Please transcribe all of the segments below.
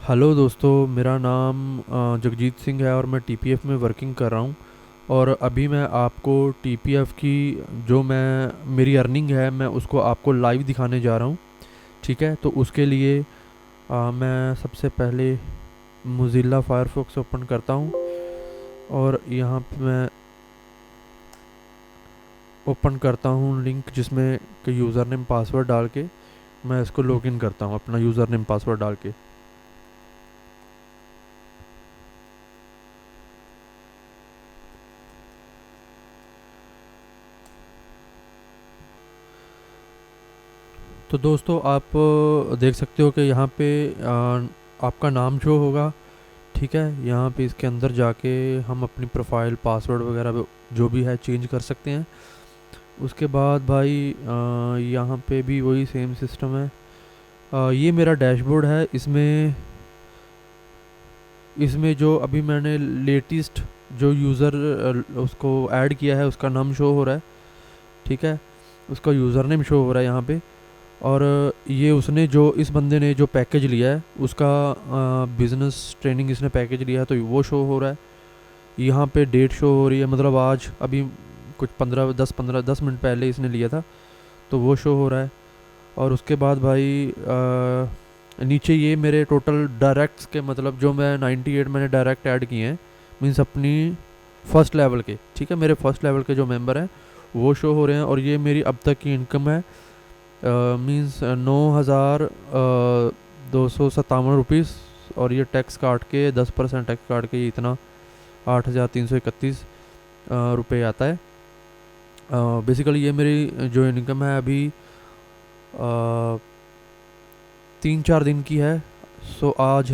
Hello दोस्तों, मेरा नाम जगजीत सिंह है और मैं टीपीएफ में वर्किंग कर रहा हूँ। और अभी मैं आपको टीपीएफ की जो मैं मेरी अर्निंग है मैं उसको आपको लाइव दिखाने जा रहा हूँ। ठीक है, तो उसके लिए मैं सबसे पहले मोज़िला फायरफॉक्स ओपन करता हूँ और यहाँ पे मैं ओपन करता हूँ लिंक जिसमें कि यूज़र नेम पासवर्ड डाल के मैं इसको लॉगिन करता हूँ अपना यूज़र नेम पासवर्ड डाल के। तो दोस्तों आप देख सकते हो कि यहाँ पे आपका नाम शो होगा। ठीक है, यहाँ पे इसके अंदर जाके हम अपनी प्रोफाइल पासवर्ड वगैरह जो भी है चेंज कर सकते हैं। उसके बाद भाई यहाँ पे भी वही सेम सिस्टम है। ये मेरा डैशबोर्ड है। इसमें इसमें जो अभी मैंने लेटेस्ट जो यूज़र उसको ऐड किया है उसका नाम शो हो रहा है। ठीक है, उसका यूज़र नेम शो हो रहा है यहाँ पे। और ये उसने जो इस बंदे ने जो पैकेज लिया है उसका बिज़नेस ट्रेनिंग इसने पैकेज लिया है तो वो शो हो रहा है। यहाँ पे डेट शो हो रही है, मतलब आज अभी कुछ 15 10 मिनट पहले इसने लिया था तो वो शो हो रहा है। और उसके बाद भाई नीचे ये मेरे टोटल डायरेक्ट्स के, मतलब जो मैं 98 मैंने डायरेक्ट ऐड किए हैं, मीन्स अपनी फर्स्ट लेवल के। ठीक है, मेरे फर्स्ट लेवल के जो मेंबर हैं वो शो हो रहे हैं। और ये मेरी अब तक की इनकम है, मीन्स 9,257 रुपीज़। और ये टैक्स काट के 10% टैक्स काट के ये इतना 8,331 रुपये आता है। बेसिकली ये मेरी जो इनकम है अभी 3 4 दिन की है। सो आज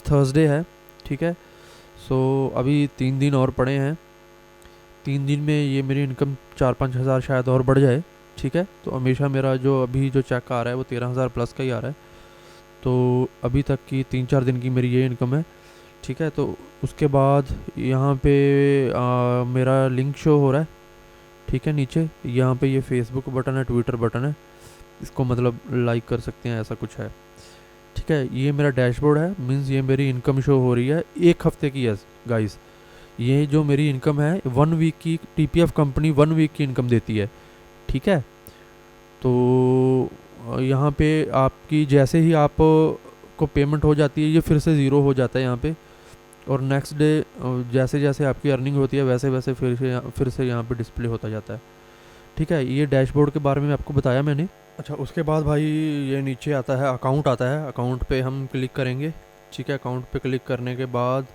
थर्सडे है। ठीक है, सो अभी 3 दिन और पड़े हैं। 3 दिन में ये मेरी इनकम 4 5 हज़ार शायद और बढ़ जाए। ठीक है, तो हमेशा मेरा जो अभी जो चेक आ रहा है वो 13,000 प्लस का ही आ रहा है। तो अभी तक की 3 4 दिन की मेरी ये इनकम है। ठीक है, तो उसके बाद यहाँ पे मेरा लिंक शो हो रहा है। ठीक है, नीचे यहाँ पे ये फेसबुक बटन है, ट्विटर बटन है, इसको मतलब लाइक कर सकते हैं, ऐसा कुछ है। ठीक है, ये मेरा डैशबोर्ड है, मीन्स ये मेरी इनकम शो हो रही है 1 हफ्ते की। यस गाइस, ये जो मेरी इनकम है 1 वीक की, टीपीएफ कंपनी 1 वीक की इनकम देती है। ठीक है, तो यहाँ पे आपकी जैसे ही आप को पेमेंट हो जाती है ये फिर से ज़ीरो हो जाता है यहाँ पे। और नेक्स्ट डे जैसे जैसे आपकी अर्निंग होती है वैसे वैसे फिर से यहाँ पे डिस्प्ले होता जाता है। ठीक है, ये डैशबोर्ड के बारे में आपको बताया मैंने। अच्छा, उसके बाद भाई ये नीचे आता है अकाउंट आता है, अकाउंट पे हम क्लिक करेंगे। ठीक है, अकाउंट पे क्लिक करने के बाद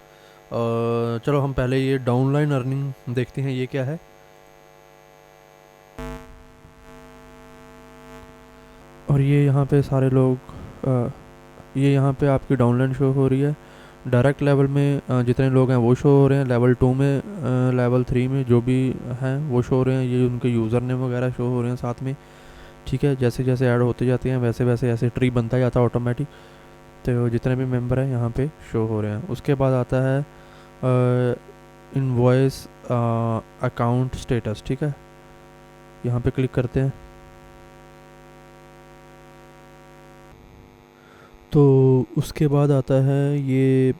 चलो हम पहले ये डाउनलाइन अर्निंग देखते हैं ये क्या है। और ये यहाँ पे सारे लोग ये यहाँ पे आपकी डाउनलाइन शो हो रही है। डायरेक्ट लेवल में जितने लोग हैं वो शो हो रहे हैं, लेवल 2 में लेवल 3 में जो भी हैं वो शो हो रहे हैं, ये उनके यूज़र नेम वगैरह शो हो रहे हैं साथ में। ठीक है, जैसे जैसे ऐड होते जाते हैं वैसे वैसे ऐसे ट्री बनता जाता है ऑटोमेटिक। तो जितने भी मेंबर हैं यहाँ पे शो हो रहे हैं। उसके बाद आता है इनवॉइस अकाउंट स्टेटस। ठीक है, यहाँ पे क्लिक करते हैं तो उसके बाद आता है ये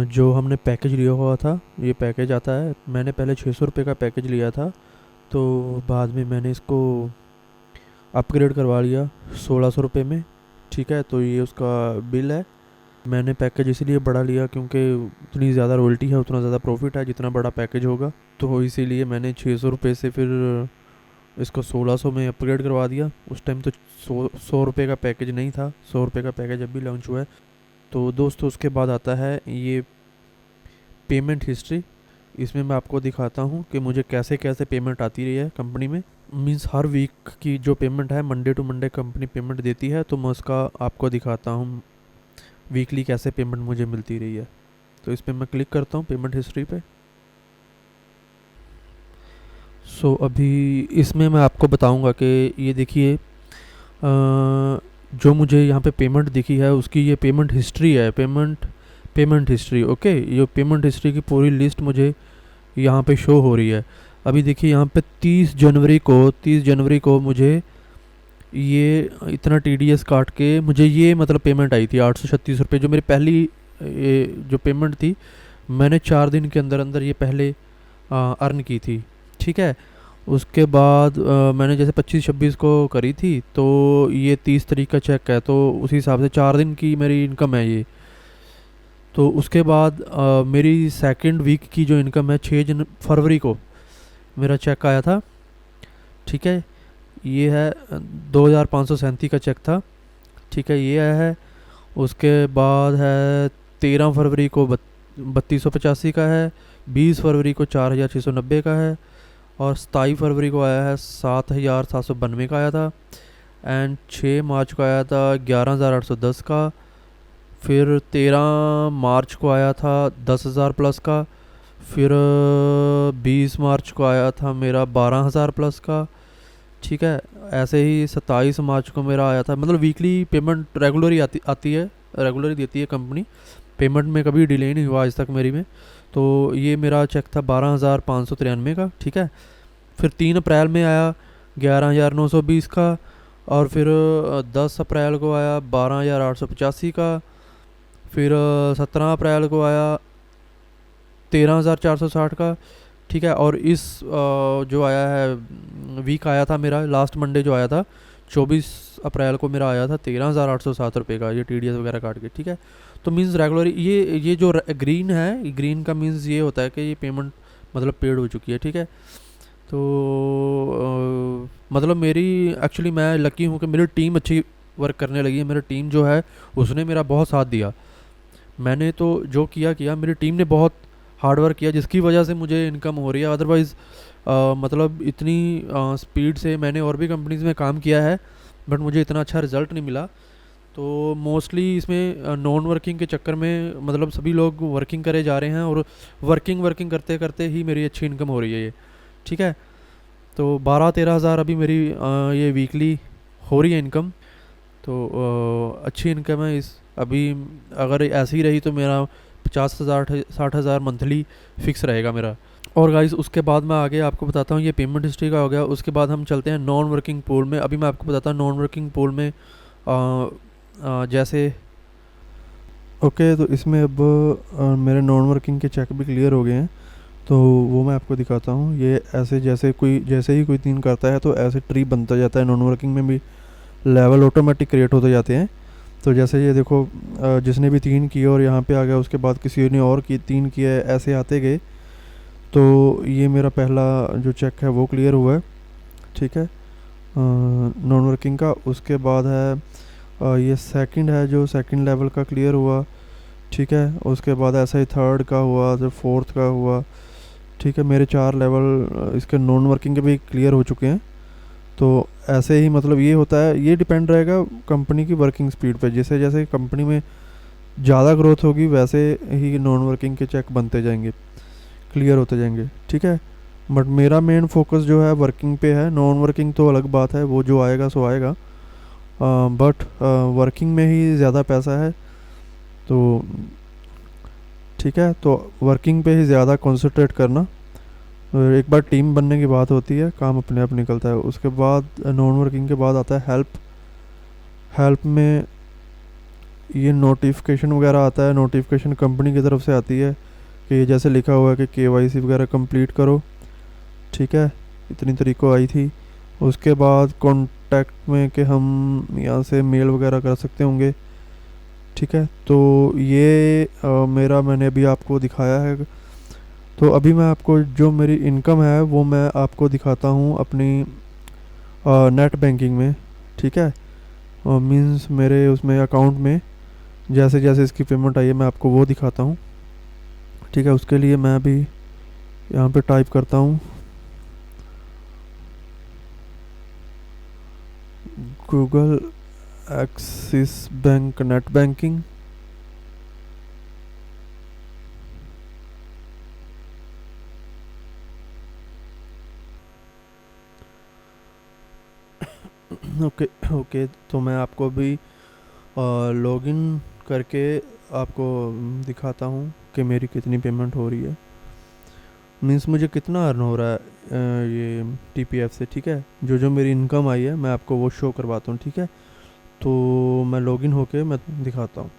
जो हमने पैकेज लिया हुआ था ये पैकेज आता है। मैंने पहले 600 रुपये का पैकेज लिया था, तो बाद में मैंने इसको अपग्रेड करवा लिया 1600 रुपये में। ठीक है, तो ये उसका बिल है। मैंने पैकेज इसलिए बड़ा लिया क्योंकि उतनी ज़्यादा रॉयल्टी है उतना ज़्यादा प्रॉफिट है जितना बड़ा पैकेज होगा, तो इसीलिए मैंने 600 रुपये से फिर इसको 1600 में अपग्रेड करवा दिया। उस टाइम तो 100 रुपये का पैकेज नहीं था, 100 रुपये का पैकेज अभी लॉन्च हुआ है। तो दोस्तों उसके बाद आता है ये पेमेंट हिस्ट्री। इसमें मैं आपको दिखाता हूँ कि मुझे कैसे कैसे पेमेंट आती रही है कंपनी में। मीन्स हर वीक की जो पेमेंट है Monday to Monday company payment देती है, तो मैं उसका आपको दिखाता हूँ वीकली कैसे पेमेंट मुझे मिलती रही है। तो इस पर मैं क्लिक करता हूँ पेमेंट हिस्ट्री पे। सो अभी इसमें मैं आपको बताऊँगा कि ये देखिए जो मुझे यहाँ पे पेमेंट दिखी है उसकी ये पेमेंट हिस्ट्री है। पेमेंट हिस्ट्री ओके, ये पेमेंट हिस्ट्री की पूरी लिस्ट मुझे यहाँ पे शो हो रही है। अभी देखिए यहाँ पे 30 जनवरी को मुझे ये इतना TDS काट के मुझे ये मतलब पेमेंट आई थी 836 रुपये, जो मेरी पहली ये जो पेमेंट थी, मैंने 4 दिन के अंदर अंदर ये पहले अर्न की थी। ठीक है। उसके बाद मैंने जैसे 25-26 को करी थी, तो ये 30 तारीख का चेक है, तो उसी हिसाब से 4 दिन की मेरी इनकम है ये। तो उसके बाद मेरी सेकंड वीक की जो इनकम है, 6 फरवरी को मेरा चेक आया था। ठीक है। ये है 2537 का चेक था। ठीक है, ये आया है। उसके बाद है 13 फरवरी को 3285 का है। 20 फरवरी को 4690 का है। और 27 फरवरी को आया है 7792 का आया था। एंड 6 मार्च को आया था 11810 का। फिर 13 मार्च को आया था 10,000 प्लस का। फिर 20 मार्च को आया था मेरा 12,000 प्लस का। ठीक है। ऐसे ही 27 मार्च को मेरा आया था, मतलब वीकली पेमेंट रेगुलर ही आती आती है, रेगुलर ही देती है कंपनी। पेमेंट में कभी डिले नहीं हुआ आज तक मेरी में। तो ये मेरा चेक था 12,593 का। ठीक है। फिर 3 अप्रैल में आया 11,920 का। और फिर 10 अप्रैल को आया 12,885 का। फिर 17 अप्रैल को आया 13,460 का। ठीक है। और इस जो आया है वीक आया था मेरा, लास्ट मंडे जो आया था 24 अप्रैल को मेरा आया था 13,807 रुपये का, ये TDS वगैरह काट के। ठीक है। तो मीन्स रेगुलर ये जो ग्रीन है, ग्रीन का मीन्स ये होता है कि ये पेमेंट मतलब पेड हो चुकी है। ठीक है। तो मतलब मेरी एक्चुअली मैं लकी हूँ कि मेरी टीम अच्छी वर्क करने लगी है। मेरी टीम जो है उसने मेरा बहुत साथ दिया। मैंने तो जो किया किया, मेरी टीम ने बहुत हार्ड वर्क किया, जिसकी वजह से मुझे इनकम हो रही है। अदरवाइज़ मतलब इतनी स्पीड से मैंने और भी कंपनीज़ में काम किया है, बट मुझे इतना अच्छा रिज़ल्ट नहीं मिला। तो मोस्टली इसमें नॉन वर्किंग के चक्कर में मतलब सभी लोग वर्किंग करे जा रहे हैं, और वर्किंग वर्किंग करते करते ही मेरी अच्छी इनकम हो रही है ये। ठीक है। तो 12-13 हज़ार अभी मेरी ये वीकली हो रही है इनकम। तो अच्छी इनकम है इस अभी। अगर ऐसी ही रही तो मेरा 50,000 60,000 मंथली फिक्स रहेगा मेरा। और गाइस उसके बाद मैं आगे आपको बताता हूँ, ये पेमेंट हिस्ट्री का हो गया। उसके बाद हम चलते हैं नॉन वर्किंग पूल में। अभी मैं आपको बताता हूँ नॉन वर्किंग पूल में जैसे ओके, तो इसमें अब मेरे नॉन वर्किंग के चेक भी क्लियर हो गए हैं, तो वो मैं आपको दिखाता हूँ। ये ऐसे जैसे ही कोई 3 करता है तो ऐसे ट्री बनता जाता है। नॉन वर्किंग में भी लेवल ऑटोमेटिक क्रिएट होते जाते हैं। तो जैसे ये देखो, जिसने भी 3 किए और यहाँ पे आ गया, उसके बाद किसी ने और 3 किए, ऐसे आते गए। तो ये मेरा पहला जो चेक है वो क्लियर हुआ है। ठीक है, नॉन वर्किंग का। उसके बाद है ये सेकंड है, जो सेकंड लेवल का क्लियर हुआ। ठीक है। उसके बाद ऐसा ही थर्ड का हुआ, जो फोर्थ का हुआ। ठीक है, मेरे 4 लेवल इसके नॉन वर्किंग के भी क्लियर हो चुके हैं। तो ऐसे ही मतलब ये होता है, ये डिपेंड रहेगा कंपनी की वर्किंग स्पीड पे। जैसे जैसे कंपनी में ज़्यादा ग्रोथ होगी, वैसे ही नॉन वर्किंग के चेक बनते जाएंगे, क्लियर होते जाएंगे। ठीक है। बट मेरा मेन फोकस जो है वर्किंग पे है। नॉन वर्किंग तो अलग बात है, वो जो आएगा सो आएगा। बट वर्किंग में ही ज़्यादा पैसा है। तो ठीक है, तो वर्किंग पे ही ज़्यादा कंसंट्रेट करना। और एक बार टीम बनने की बात होती है, काम अपने आप निकलता है। उसके बाद नॉन वर्किंग के बाद आता है हेल्प। हेल्प में ये नोटिफिकेशन वगैरह आता है। नोटिफिकेशन कंपनी की तरफ से आती है कि जैसे लिखा हुआ है कि KYC वगैरह कंप्लीट करो। ठीक है, इतनी तारीख को आई थी। उसके बाद कॉन्टैक्ट में कि हम यहाँ से मेल वगैरह कर सकते होंगे। ठीक है, तो ये मेरा मैंने अभी आपको दिखाया है। तो अभी मैं आपको जो मेरी इनकम है वो मैं आपको दिखाता हूँ अपनी नेट बैंकिंग में। ठीक है, मींस मेरे उसमें अकाउंट में जैसे जैसे इसकी पेमेंट आई है मैं आपको वो दिखाता हूँ। ठीक है, उसके लिए मैं अभी यहाँ पे टाइप करता हूँ Google axis bank net banking. Okay okay, तो मैं आपको अभी लॉगिन करके आपको दिखाता हूँ कि मेरी कितनी पेमेंट हो रही है। मीन्स मुझे कितना अर्न हो रहा है ये टीपीएफ से, ठीक है। जो जो मेरी इनकम आई है मैं आपको वो शो करवाता हूँ, ठीक है। तो मैं लॉगिन होके मैं दिखाता हूँ।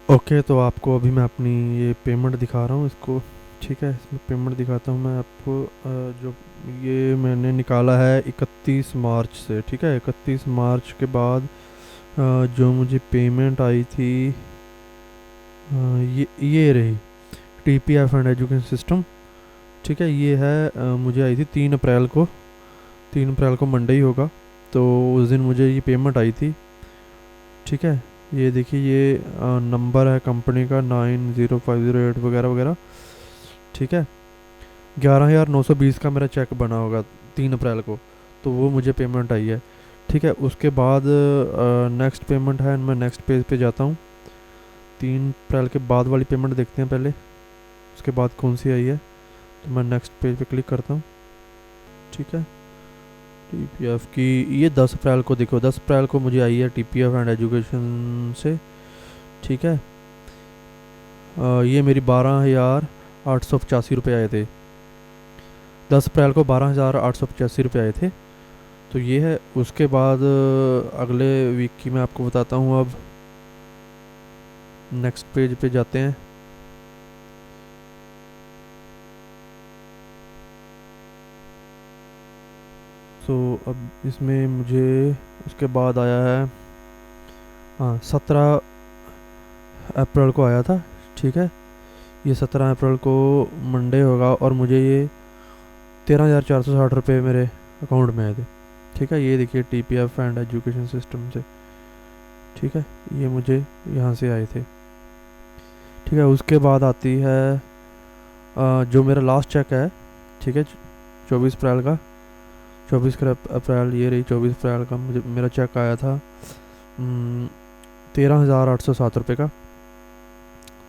ओके, तो आपको अभी मैं अपनी ये पेमेंट दिखा रहा हूँ इसको, ठीक है। इसमें पेमेंट दिखाता हूँ मैं आपको। जो ये मैंने निकाला है 31 मार्च से, ठीक है। 31 मार्च के बाद जो मुझे पेमेंट आई थी ये रही T P F and education system, ठीक है। ये है मुझे आई थी 3 अप्रैल को, 3 अप्रैल को मंडे ही होगा। तो उस दिन मुझे ये पेमेंट आई थी, ठीक है। ये देखिए, ये नंबर है कंपनी का 90508 वगैरह वगैरह, ठीक है। 11,920 का मेरा चेक बना होगा 3 अप्रैल को, तो वो मुझे पेमेंट आई है, ठीक है। उसके बाद नेक्स्ट पेमेंट है, मैं नेक्स्ट पेज पे जाता हूँ। 3 अप्रैल के बाद वाली पेमेंट देखते हैं पहले, उसके बाद कौन सी आई है। तो मैं नेक्स्ट पेज पे क्लिक करता हूँ, ठीक है। टीपीएफ की ये 10 अप्रैल को देखो, 10 अप्रैल को मुझे आई है टीपीएफ एंड एजुकेशन से, ठीक है। ये मेरी 12,885 रुपये आए थे। 10 अप्रैल को 12,885 रुपये आए थे। तो ये है। उसके बाद अगले वीक की मैं आपको बताता हूँ। अब नेक्स्ट पेज पे जाते हैं। सो अब इसमें मुझे उसके बाद आया है, हाँ 17 अप्रैल को आया था, ठीक है। ये 17 अप्रैल को मंडे होगा और मुझे ये 13,460 रुपये मेरे अकाउंट में आए थे, ठीक है। ये देखिए T P F and education system से, ठीक है। ये मुझे यहाँ से आए थे, ठीक है। उसके बाद आती है जो मेरा लास्ट चेक है, ठीक है, 24 अप्रैल का। 24 अप्रैल ये रही, 24 अप्रैल का मुझे मेरा चेक आया था 13,807 रुपये का,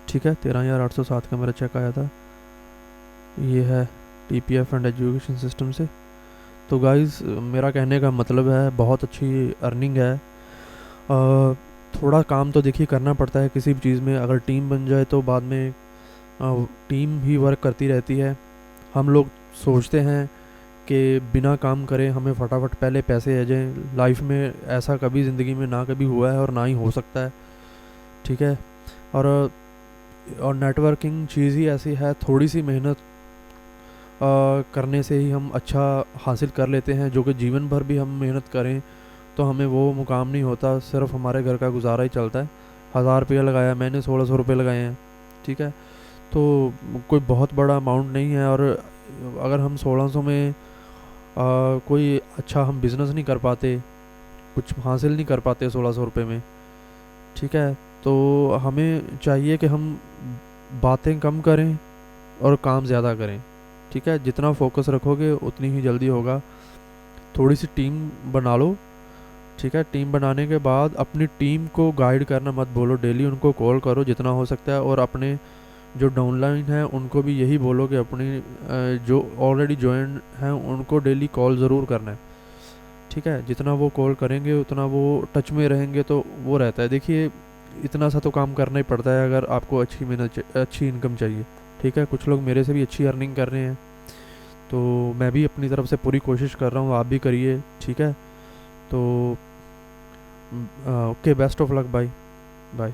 ठीक है। 13,807 का मेरा चेक आया था। ये है T P F and education system से। तो गाइस, मेरा कहने का मतलब है बहुत अच्छी अर्निंग है। थोड़ा काम तो देखिए करना पड़ता है किसी भी चीज़ में। अगर टीम बन जाए तो बाद में टीम ही वर्क करती रहती है। हम लोग सोचते हैं कि बिना काम करे हमें फटाफट पहले पैसे आ जाएं। लाइफ में ऐसा कभी ज़िंदगी में ना कभी हुआ है और ना ही हो सकता है, ठीक है। और नेटवर्किंग चीज़ ही ऐसी है, थोड़ी सी मेहनत करने से ही हम अच्छा हासिल कर लेते हैं। जो कि जीवन भर भी हम मेहनत करें तो हमें वो मुकाम नहीं होता, सिर्फ हमारे घर का गुजारा ही चलता है। 1,000 रुपया लगाया मैंने, 1,600 रुपये लगाए हैं, ठीक है। तो कोई बहुत बड़ा अमाउंट नहीं है। और अगर हम 1,600 में कोई अच्छा हम बिज़नेस नहीं कर पाते, कुछ हासिल नहीं कर पाते 1,600 रुपये में, ठीक है। तो हमें चाहिए कि हम बातें कम करें और काम ज़्यादा करें, ठीक है। जितना फोकस रखोगे उतनी ही जल्दी होगा। थोड़ी सी टीम बना लो, ठीक है। टीम बनाने के बाद अपनी टीम को गाइड करना मत बोलो, डेली उनको कॉल करो जितना हो सकता है। और अपने जो डाउनलाइन है उनको भी यही बोलो कि अपनी जो ऑलरेडी ज्वाइन हैं उनको डेली कॉल ज़रूर करना है, ठीक है। जितना वो कॉल करेंगे उतना वो टच में रहेंगे तो वो रहता है। देखिए, इतना सा तो काम करना ही पड़ता है अगर आपको अच्छी इनकम चाहिए, ठीक है। कुछ लोग मेरे से भी अच्छी अर्निंग कर रहे हैं, तो मैं भी अपनी तरफ से पूरी कोशिश कर रहा हूँ, आप भी करिए, ठीक है। तो okay, best of luck, bye bye.